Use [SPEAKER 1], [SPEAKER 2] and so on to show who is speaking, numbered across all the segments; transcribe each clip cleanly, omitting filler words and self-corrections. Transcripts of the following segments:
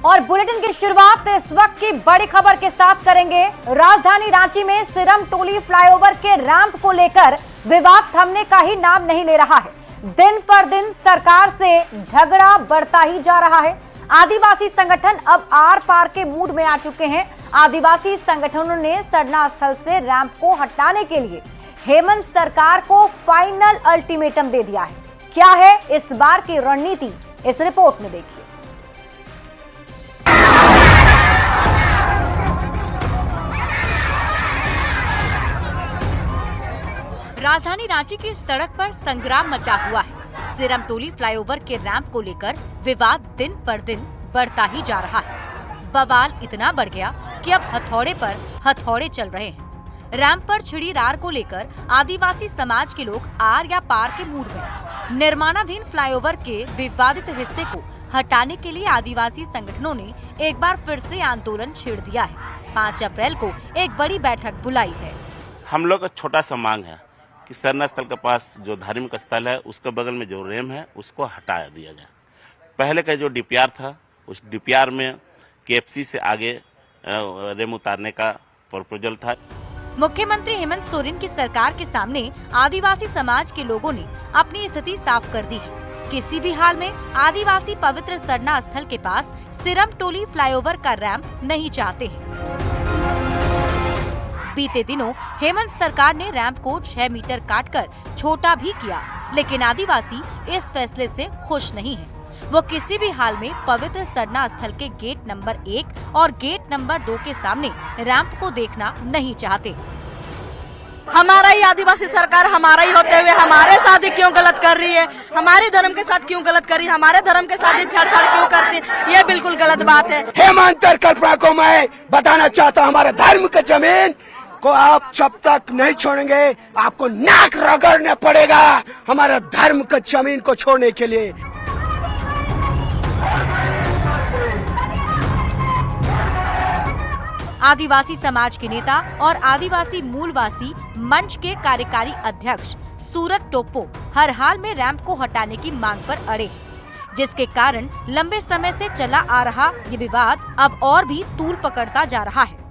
[SPEAKER 1] और बुलेटिन की शुरुआत इस वक्त की बड़ी खबर के साथ करेंगे। राजधानी रांची में सिरम टोली फ्लाईओवर के रैंप को लेकर विवाद थमने का ही नाम नहीं ले रहा है। दिन पर दिन सरकार से झगड़ा बढ़ता ही जा रहा है। आदिवासी संगठन अब आर पार के मूड में आ चुके हैं। आदिवासी संगठनों ने सरना स्थल से रैंप को हटाने के लिए हेमंत सरकार को फाइनल अल्टीमेटम दे दिया है। क्या है इस बार की रणनीति, इस रिपोर्ट में देखिए। राजधानी रांची की सड़क पर संग्राम मचा हुआ है। सिरम टोली फ्लाईओवर के रैंप को लेकर विवाद दिन पर दिन बढ़ता ही जा रहा है। बवाल इतना बढ़ गया कि अब हथौड़े पर हथौड़े चल रहे हैं। रैंप पर छिड़ी रार को लेकर आदिवासी समाज के लोग आर या पार के मूड में। निर्माणाधीन फ्लाईओवर के विवादित हिस्से को हटाने के लिए आदिवासी संगठनों ने एक बार फिर से आंदोलन छेड़ दिया है। 5 अप्रैल को एक बड़ी बैठक बुलाई है।
[SPEAKER 2] हम लोग का छोटा सा मांग है कि सरना स्थल के पास जो धार्मिक स्थल है उसके बगल में जो रेम है उसको हटा दिया जाए। पहले का जो डीपीआर था उस डीपीआर में केएफसी से आगे रेम उतारने का प्रपोजल था।
[SPEAKER 1] मुख्यमंत्री हेमंत सोरेन की सरकार के सामने आदिवासी समाज के लोगों ने अपनी स्थिति साफ कर दी है। किसी भी हाल में आदिवासी पवित्र सरना स्थल के पास सिरम टोली फ्लाईओवर का रैंप नहीं चाहते हैं। बीते दिनों हेमंत सरकार ने रैंप को 6 मीटर काटकर छोटा भी किया, लेकिन आदिवासी इस फैसले से खुश नहीं है। वो किसी भी हाल में पवित्र सरना स्थल के गेट नंबर 1 और गेट नंबर 2 के सामने रैंप को देखना नहीं चाहते।
[SPEAKER 3] हमारा ही आदिवासी सरकार हमारा ही होते हुए हमारे साथ ही क्यों गलत कर रही है, हमारे धर्म के साथ क्यों गलत कर रही है, हमारे धर्म के साथ ही छेड़छाड़ क्यों करती है, ये बिल्कुल गलत बात है।
[SPEAKER 4] हेमंत कल्पना को मैं बताना चाहता हूँ, हमारे धर्म की जमीन को आप जब तक नहीं छोड़ेंगे आपको नाक रगड़ना पड़ेगा हमारे धर्म की जमीन को छोड़ने के लिए।
[SPEAKER 1] आदिवासी समाज के नेता और आदिवासी मूलवासी मंच के कार्यकारी अध्यक्ष सूरत टोप्पो हर हाल में रैंप को हटाने की मांग पर अड़े हैं, जिसके कारण लंबे समय से चला आ रहा ये विवाद अब और भी तूल पकड़ता जा रहा है।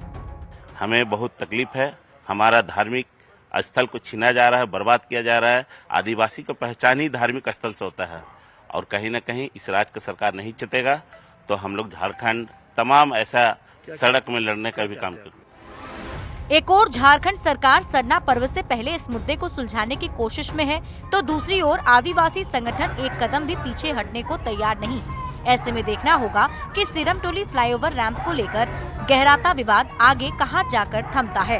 [SPEAKER 2] हमें बहुत तकलीफ है। हमारा धार्मिक स्थल को छीना जा रहा है, बर्बाद किया जा रहा है। आदिवासी को पहचान ही धार्मिक स्थल से होता है और कहीं न कहीं इस राज्य का सरकार नहीं चतेगा तो हम लोग झारखंड तमाम ऐसा सड़क में लड़ने का भी काम करेंगे।
[SPEAKER 1] एक और झारखंड सरकार सरना पर्व से पहले इस मुद्दे को सुलझाने की कोशिश में है, तो दूसरी ओर आदिवासी संगठन एक कदम भी पीछे हटने को तैयार नहीं। ऐसे में देखना होगा कि सिरम टोली फ्लाईओवर रैंप को लेकर गहराता विवाद आगे कहां जाकर थमता है।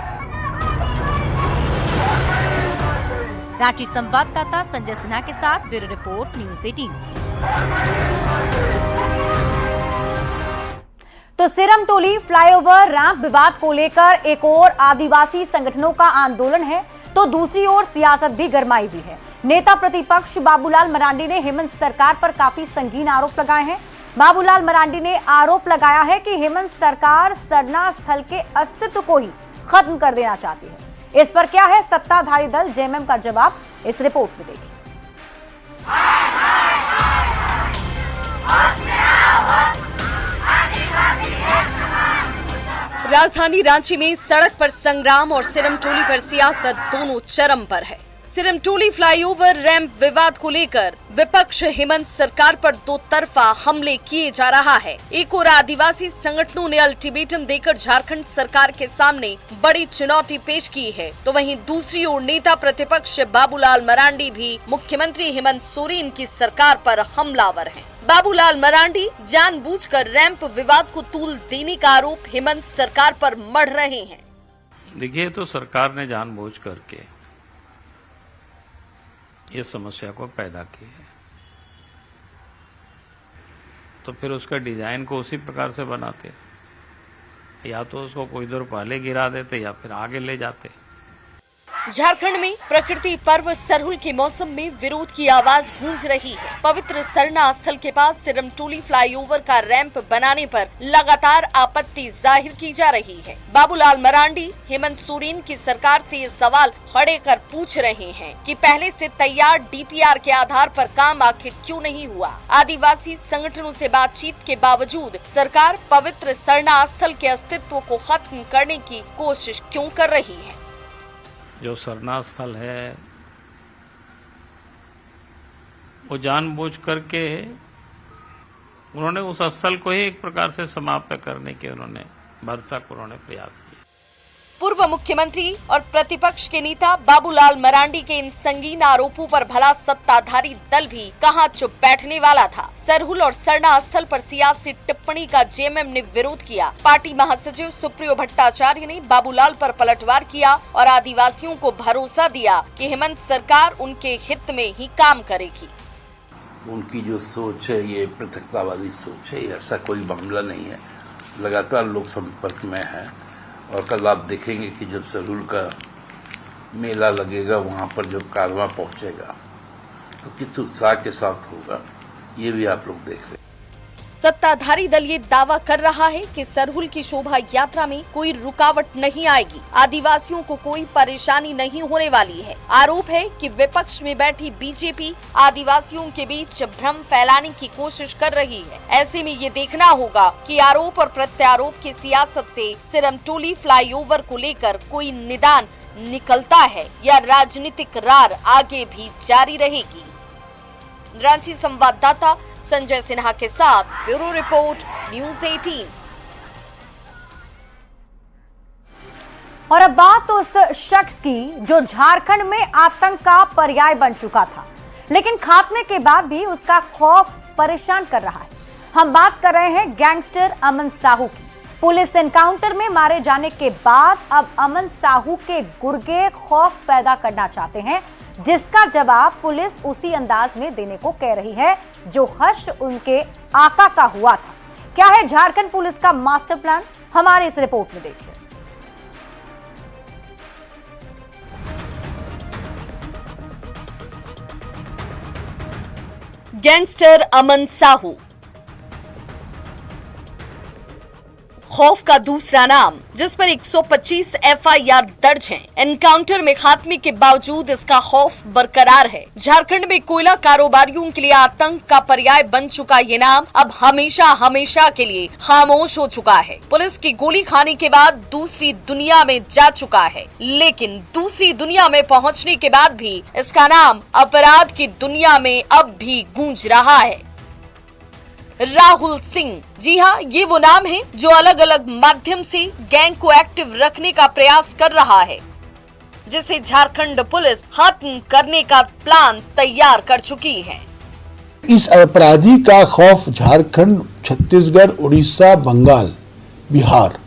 [SPEAKER 1] रांची संवाददाता संजय सिन्हा के साथ ब्यूरो रिपोर्ट न्यूज़ 18। तो सिरम टोली फ्लाईओवर रैंप विवाद को लेकर एक और आदिवासी संगठनों का आंदोलन है, तो दूसरी ओर सियासत भी गरमाई हुई है। नेता प्रतिपक्ष बाबूलाल मरांडी ने हेमंत सरकार पर काफी संगीन आरोप लगाए हैं। बाबूलाल मरांडी ने आरोप लगाया है कि हेमंत सरकार सरना स्थल के अस्तित्व को ही खत्म कर देना चाहती है। इस पर क्या है सत्ताधारी दल जेएमएम का जवाब, इस रिपोर्ट में देखिए।
[SPEAKER 5] राजधानी रांची में सड़क पर संग्राम और सिरम टोली पर सियासत दोनों चरम पर है। सिरम टोली फ्लाईओवर रैंप विवाद को लेकर विपक्ष हेमंत सरकार पर दो तरफा हमले किए जा रहा है। एक और आदिवासी संगठनों ने अल्टीमेटम देकर झारखंड सरकार के सामने बड़ी चुनौती पेश की है, तो वहीं दूसरी ओर नेता प्रतिपक्ष बाबूलाल मरांडी भी मुख्यमंत्री हेमंत सोरेन की सरकार पर हमलावर हैं। बाबूलाल मरांडी जानबूझकर रैंप विवाद को तूल देने का आरोप हेमंत सरकार पर मढ़ रहे हैं।
[SPEAKER 6] देखिए, तो सरकार ने जानबूझ करके ये समस्या को पैदा की है, तो फिर उसका डिजाइन को उसी प्रकार से बनाते, या तो उसको कोई देर पहले गिरा देते या फिर आगे ले जाते।
[SPEAKER 5] झारखंड में प्रकृति पर्व सरहुल के मौसम में विरोध की आवाज गूंज रही है। पवित्र सरना स्थल के पास सिरमटोली फ्लाईओवर का रैंप बनाने पर लगातार आपत्ति जाहिर की जा रही है। बाबूलाल मरांडी हेमंत सोरेन की सरकार से ये सवाल खड़े कर पूछ रहे हैं कि पहले से तैयार डीपीआर के आधार पर काम आखिर क्यों नहीं हुआ। आदिवासी संगठनों से बातचीत के बावजूद सरकार पवित्र सरना स्थल के अस्तित्व को खत्म करने की कोशिश क्यों कर रही है।
[SPEAKER 6] जो सरना स्थल है वो जानबूझ करके उन्होंने उस स्थल को ही एक प्रकार से समाप्त करने के भरसक प्रयास किए।
[SPEAKER 5] पूर्व मुख्यमंत्री और प्रतिपक्ष के नेता बाबूलाल मरांडी के इन संगीन आरोपों पर भला सत्ताधारी दल भी कहां चुप बैठने वाला था। सरहुल और सरना स्थल पर सियासी टिप्पणी का जेएमएम ने विरोध किया। पार्टी महासचिव सुप्रियो भट्टाचार्य ने बाबूलाल पर पलटवार किया और आदिवासियों को भरोसा दिया कि हेमंत सरकार उनके हित में ही काम करेगी।
[SPEAKER 7] उनकी जो सोच है ये पृथकतावादी सोच है, ऐसा कोई मामला नहीं है। लगातार लोग संपर्क में है और कल आप देखेंगे कि जब सरहुल का मेला लगेगा वहां पर जब कारवां पहुंचेगा तो किस उत्साह के साथ होगा ये भी आप लोग देख रहे हैं।
[SPEAKER 5] सत्ताधारी दल ये दावा कर रहा है कि सरहुल की शोभा यात्रा में कोई रुकावट नहीं आएगी, आदिवासियों को कोई परेशानी नहीं होने वाली है। आरोप है कि विपक्ष में बैठी बीजेपी आदिवासियों के बीच भ्रम फैलाने की कोशिश कर रही है। ऐसे में ये देखना होगा कि आरोप और प्रत्यारोप की सियासत से सिरमटोली फ्लाईओवर को लेकर कोई निदान निकलता है या राजनीतिक रार आगे भी जारी रहेगी। रांची संवाददाता संजय सिन्हा के साथ ब्यूरो रिपोर्ट न्यूज़ 18।
[SPEAKER 1] और अब बात उस शख्स की जो झारखंड में आतंक का पर्याय बन चुका था, लेकिन खात्मे के बाद भी उसका खौफ परेशान कर रहा है। हम बात कर रहे हैं गैंगस्टर अमन साहू की। पुलिस एनकाउंटर में मारे जाने के बाद अब अमन साहू के गुर्गे खौफ पैदा करना चाहते हैं, जिसका जवाब पुलिस उसी अंदाज में देने को कह रही है जो हश्र उनके आका का हुआ था। क्या है झारखंड पुलिस का मास्टर प्लान, हमारे इस रिपोर्ट में देखिए।
[SPEAKER 5] गैंगस्टर अमन साहू खौफ का दूसरा नाम, जिस पर 125 एफआईआर दर्ज हैं। एनकाउंटर में खात्मे के बावजूद इसका खौफ बरकरार है। झारखंड में कोयला कारोबारियों के लिए आतंक का पर्याय बन चुका ये नाम अब हमेशा हमेशा के लिए खामोश हो चुका है। पुलिस की गोली खाने के बाद दूसरी दुनिया में जा चुका है, लेकिन दूसरी दुनिया में पहुंचने के बाद भी इसका नाम अपराध की दुनिया में अब भी गूंज रहा है। राहुल सिंह, जी हाँ, ये वो नाम है जो अलग अलग माध्यम से गैंग को एक्टिव रखने का प्रयास कर रहा है, जिसे झारखंड पुलिस खत्म करने का प्लान तैयार कर चुकी है।
[SPEAKER 8] इस अपराधी का खौफ झारखंड, छत्तीसगढ़, उड़ीसा, बंगाल, बिहार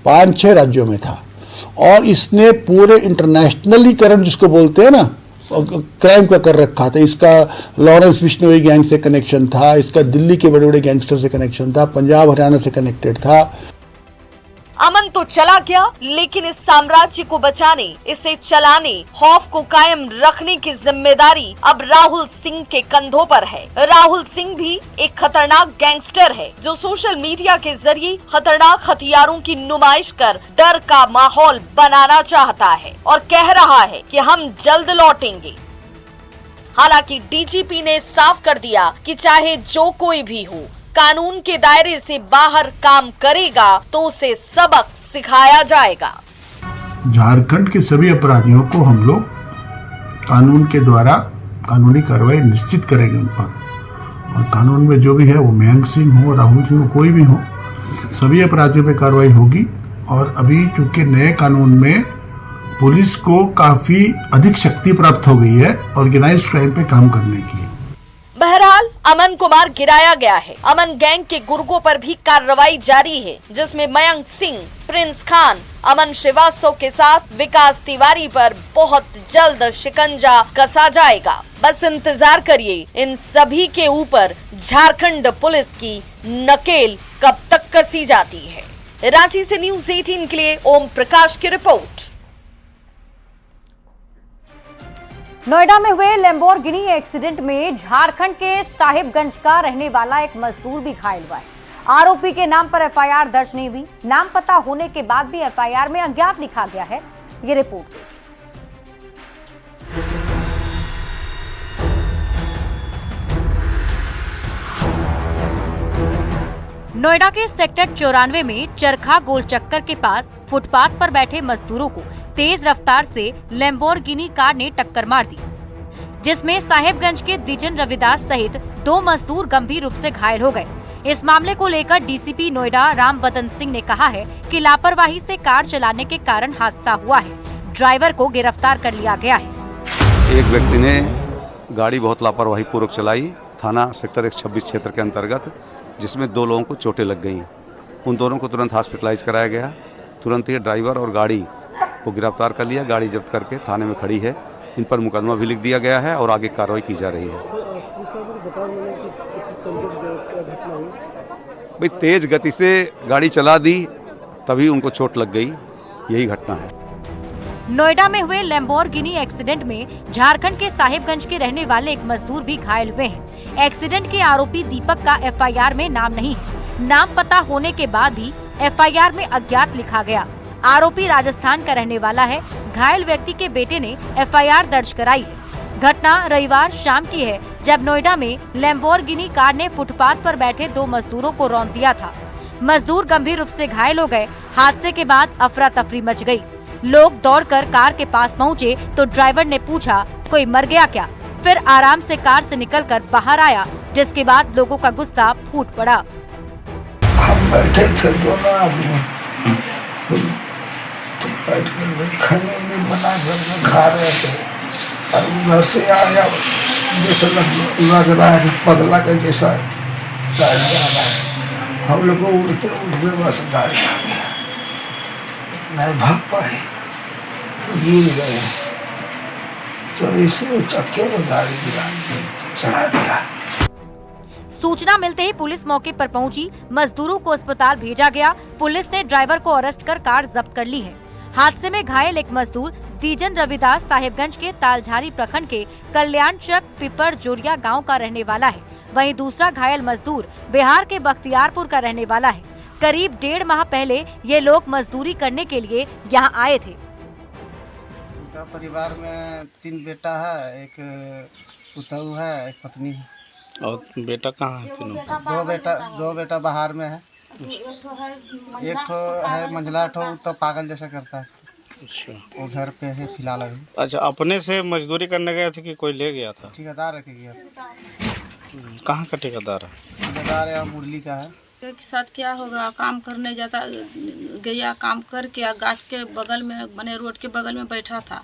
[SPEAKER 8] 5-6 राज्यों में था और इसने पूरे इंटरनेशनलीकरण जिसको बोलते हैं ना, क्राइम का कर रखा था। इसका लॉरेंस बिश्नोई गैंग से कनेक्शन था, इसका दिल्ली के बड़े बड़े गैंगस्टर से कनेक्शन था, पंजाब हरियाणा से कनेक्टेड था।
[SPEAKER 5] अमन तो चला गया, लेकिन इस साम्राज्य को बचाने, इसे चलाने, खौफ को कायम रखने की जिम्मेदारी अब राहुल सिंह के कंधों पर है। राहुल सिंह भी एक खतरनाक गैंगस्टर है जो सोशल मीडिया के जरिए खतरनाक हथियारों की नुमाइश कर डर का माहौल बनाना चाहता है और कह रहा है कि हम जल्द लौटेंगे। हालांकि डीजीपी ने साफ कर दिया कि चाहे जो कोई भी हो, कानून के दायरे से बाहर काम करेगा तो उसे सबक सिखाया जाएगा।
[SPEAKER 8] झारखंड के सभी अपराधियों को हम लोग कानून के द्वारा कानूनी कार्रवाई निश्चित करेंगे उन पर, और कानून में जो भी है, वो मयंक सिंह हो, राहुल सिंह हो, कोई भी हो, सभी अपराधियों पे कार्रवाई होगी। और अभी चूंकि नए कानून में पुलिस को काफी अधिक शक्ति प्राप्त हो गई है ऑर्गेनाइज्ड क्राइम पे काम करने की।
[SPEAKER 5] बहरहाल अमन को मार गिराया गया है। अमन गैंग के गुर्गों पर भी कार्रवाई जारी है, जिसमें मयंक सिंह, प्रिंस खान, अमन श्रीवास्तव के साथ विकास तिवारी पर बहुत जल्द शिकंजा कसा जाएगा। बस इंतजार करिए इन सभी के ऊपर झारखंड पुलिस की नकेल कब तक कसी जाती है। रांची से न्यूज़ 18 के लिए ओम प्रकाश की रिपोर्ट।
[SPEAKER 1] नोएडा में हुए लैम्बोर्गिनी एक्सीडेंट में झारखंड के साहिबगंज का रहने वाला एक मजदूर भी घायल हुआ है। आरोपी के नाम पर एफआईआर दर्ज नहीं हुई। नाम पता होने के बाद भी एफआईआर में अज्ञात लिखा गया है। ये रिपोर्ट। नोएडा के सेक्टर 94 में चरखा गोल चक्कर के पास फुटपाथ पर बैठे मजदूरों को तेज रफ्तार से लैम्बोर्गिनी कार ने टक्कर मार दी, जिसमें साहिबगंज के दिजन रविदास सहित 2 मजदूर गंभीर रूप से घायल हो गए। इस मामले को लेकर डीसीपी नोएडा राम बदन सिंह ने कहा है कि लापरवाही से कार चलाने के कारण हादसा हुआ है। ड्राइवर को गिरफ्तार कर लिया गया है।
[SPEAKER 9] एक व्यक्ति ने गाड़ी बहुत लापरवाही पूर्वक चलाई थाना सेक्टर 126 क्षेत्र के अंतर्गत, जिसमें 2 लोगों को चोटें लग गईं। उन दोनों को तुरंत हॉस्पिटलाइज कराया गया। तुरंत ही ड्राइवर और गाड़ी को गिरफ्तार कर लिया। गाड़ी जब्त करके थाने में खड़ी है। इन पर मुकदमा भी लिख दिया गया है और आगे कार्रवाई की जा रही है। भाई तेज गति से गाड़ी चला दी तभी उनको चोट लग गई, यही घटना है।
[SPEAKER 1] नोएडा में हुए लैम्बोर्गिनी एक्सीडेंट में झारखंड के साहिबगंज के रहने वाले एक मजदूर भी घायल हुए हैं। एक्सीडेंट के आरोपी दीपक का एफआईआर में नाम नहीं है। नाम पता होने के बाद भी एफआईआर में अज्ञात लिखा गया। आरोपी राजस्थान का रहने वाला है। घायल व्यक्ति के बेटे ने एफआईआर दर्ज कराई है। घटना रविवार शाम की है, जब नोएडा में लैम्बोर्गिनी कार ने फुटपाथ पर बैठे 2 मजदूरों को रौंद दिया था। मजदूर गंभीर रूप से घायल हो गए। हादसे के बाद अफरा तफरी मच गई। लोग दौड़कर कार के पास पहुंचे तो ड्राइवर ने पूछा, कोई मर गया क्या? फिर आराम से कार से निकलकर बाहर आया, जिसके बाद लोगों का गुस्सा फूट पड़ा।
[SPEAKER 4] हम बैठे थे दोनों आदमी, बैठ कर खाने में बना कर खा रहे थे और उधर से आया, जैसे लग रहा है कि पगला के जैसा गाड़ी आ रहा है। हम लोग को उड़ते उड़ते बस गाड़ी आ गया, नहीं भाग पाए, गिर गए। तो इसमें चक्के में गाड़ी गिरा चढ़ा दिया।
[SPEAKER 1] सूचना मिलते ही पुलिस मौके पर पहुंची। मजदूरों को अस्पताल भेजा गया। पुलिस ने ड्राइवर को अरेस्ट कर कार जब्त कर ली है। हादसे में घायल एक मजदूर दीजन रविदास साहिबगंज के तालझारी प्रखंड के कल्याणचक पिपर जोरिया गांव का रहने वाला है। वहीं दूसरा घायल मजदूर बिहार के बख्तियारपुर का रहने वाला है। करीब 1.5 माह पहले ये लोग मजदूरी करने के लिए यहाँ आए थे।
[SPEAKER 10] उनका परिवार में 3 बेटा है, एक पुतहू है, एक पत्नी है।
[SPEAKER 6] और बेटा कहाँ है? तीनों?
[SPEAKER 10] 2 बेटा बाहर में है। एक तो है मंझला, तो पागल जैसा करता है।
[SPEAKER 6] अच्छा,
[SPEAKER 10] वो घर पे है फिलहाल अभी।
[SPEAKER 6] अच्छा, अपने से मजदूरी करने गए थे कि कोई ले गया था?
[SPEAKER 10] ठेकेदार रखे गया।
[SPEAKER 6] कहाँ का ठेकेदार है?
[SPEAKER 10] ठेकेदार यहाँ मुरली का है।
[SPEAKER 11] के साथ क्या होगा, काम करने जाता गया, काम करके गाछ के बगल में बने रोड के बगल में बैठा था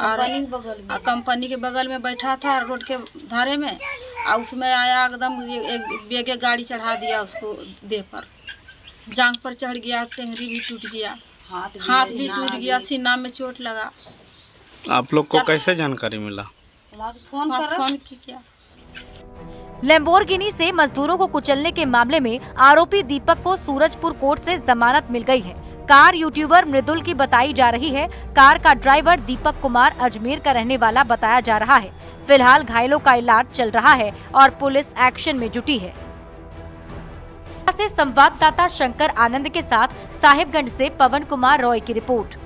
[SPEAKER 11] और कंपनी के बगल में बैठा था रोड के धारे में, और उसमें आया एकदम एक बेगे गाड़ी चढ़ा दिया उसको, देह पर जांघ पर चढ़ गया, टेहरी भी टूट गया, हाथ भी टूट गया, सीना में चोट लगा।
[SPEAKER 6] आप लोग को कैसे जानकारी मिला?
[SPEAKER 11] फोन किया।
[SPEAKER 1] लैम्बोर्गिनी से मजदूरों को कुचलने के मामले में आरोपी दीपक को सूरजपुर कोर्ट से जमानत मिल गई है। कार यूट्यूबर मृदुल की बताई जा रही है। कार का ड्राइवर दीपक कुमार अजमेर का रहने वाला बताया जा रहा है। फिलहाल घायलों का इलाज चल रहा है और पुलिस एक्शन में जुटी है। से संवाददाता शंकर आनंद के साथ साहिबगंज से पवन कुमार रॉय की रिपोर्ट।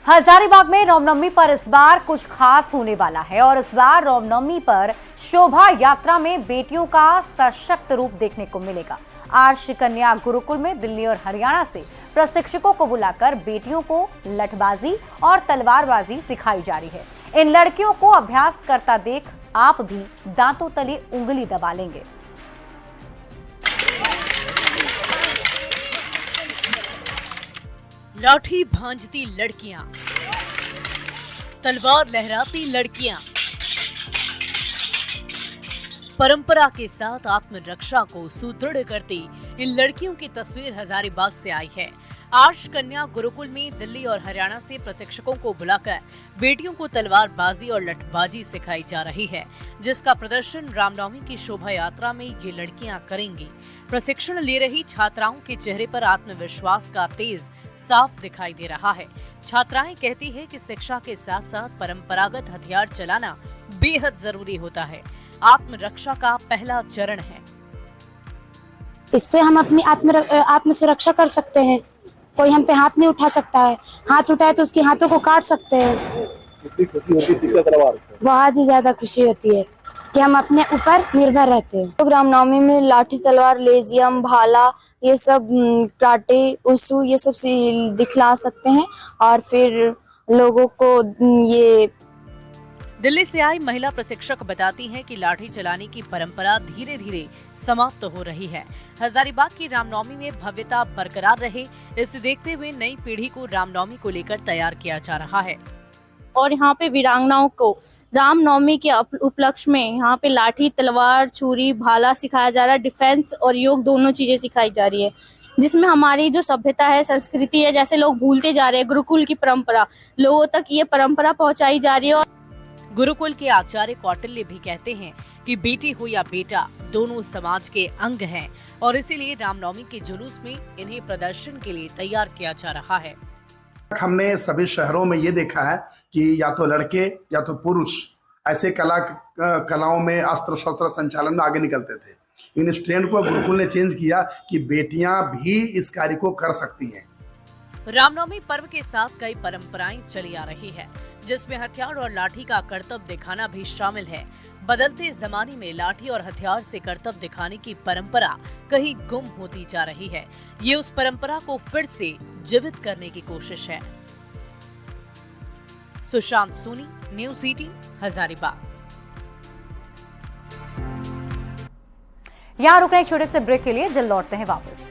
[SPEAKER 1] हजारीबाग में रामनवमी पर इस बार कुछ खास होने वाला है और इस बार रामनवमी पर शोभा यात्रा में बेटियों का सशक्त रूप देखने को मिलेगा। आर्ष कन्या गुरुकुल में दिल्ली और हरियाणा से प्रशिक्षकों को बुलाकर बेटियों को लठबाजी और तलवारबाजी सिखाई जा रही है। इन लड़कियों को अभ्यास करता देख आप भी दांतों तले उंगली दबा लेंगे।
[SPEAKER 12] लाठी भांजती लड़कियां, तलवार लहराती लड़कियां, परंपरा के साथ आत्मरक्षा को सुदृढ़ करती इन लड़कियों की तस्वीर हजारीबाग से आई है। आर्ष कन्या गुरुकुल में दिल्ली और हरियाणा से प्रशिक्षकों को बुलाकर बेटियों को तलवारबाजी और लठबाजी सिखाई जा रही है, जिसका प्रदर्शन रामनवमी की शोभा यात्रा में ये लड़कियां करेंगी। प्रशिक्षण ले रही छात्राओं के चेहरे पर आत्मविश्वास का तेज साफ दिखाई दे रहा है। छात्राएं कहती है कि शिक्षा के साथ साथ परंपरागत हथियार चलाना बेहद जरूरी होता है। आत्मरक्षा का पहला चरण है।
[SPEAKER 13] इससे हम अपनी आत्म सुरक्षा कर सकते हैं। कोई हम पे हाथ नहीं उठा सकता है, हाथ उठाए तो उसके हाथों को काट सकते हैं। बहुत ही ज्यादा खुशी होती है कि हम अपने ऊपर निर्भर रहते हैं। तो रामनवमी में लाठी तलवार, लेजियम, भाला, ये सब कराटे, उसू, ये सब दिखला सकते हैं और फिर लोगों को ये।
[SPEAKER 12] दिल्ली से आई महिला प्रशिक्षक बताती हैं कि लाठी चलाने की परंपरा धीरे धीरे समाप्त हो रही है। हजारीबाग की रामनवमी में भव्यता बरकरार रहे, इसे देखते हुए नई पीढ़ी को रामनवमी को लेकर तैयार किया जा रहा है।
[SPEAKER 14] और यहाँ पे वीरांगनाओं को रामनवमी के उपलक्ष्य में यहाँ पे लाठी, तलवार, छुरी, भाला सिखाया जा रहा है। डिफेंस और योग दोनों चीजें सिखाई जा रही है, जिसमें हमारी जो सभ्यता है, संस्कृति है, जैसे लोग भूलते जा रहे हैं, गुरुकुल की परंपरा, लोगों तक ये परंपरा पहुँचाई जा रही है।
[SPEAKER 12] गुरुकुल के आचार्य कौटिल्य भी कहते हैं कि बेटी हो या बेटा, दोनों समाज के अंग हैं और इसीलिए रामनवमी के जुलूस में इन्हें प्रदर्शन के लिए तैयार किया जा रहा है।
[SPEAKER 15] हमने सभी शहरों में ये देखा है कि या तो लड़के या तो पुरुष ऐसे कलाओं में अस्त्र शस्त्र संचालन में आगे निकलते थे। इन इस ट्रेंड को गुरुकुल ने चेंज किया कि बेटियां भी इस कार्य को कर सकती हैं।
[SPEAKER 12] रामनवमी पर्व के साथ कई परंपराएं चली आ रही है, जिसमें हथियार और लाठी का करतब दिखाना भी शामिल है। बदलते जमाने में लाठी और हथियार से करतब दिखाने की परंपरा कहीं गुम होती जा रही है। ये उस परंपरा को फिर से जीवित करने की कोशिश है। सुशांत सोनी, न्यूज़ 18, हजारीबाग।
[SPEAKER 1] यहाँ रुकने एक छोटे से ब्रेक के लिए जल्द लौटते हैं वापस।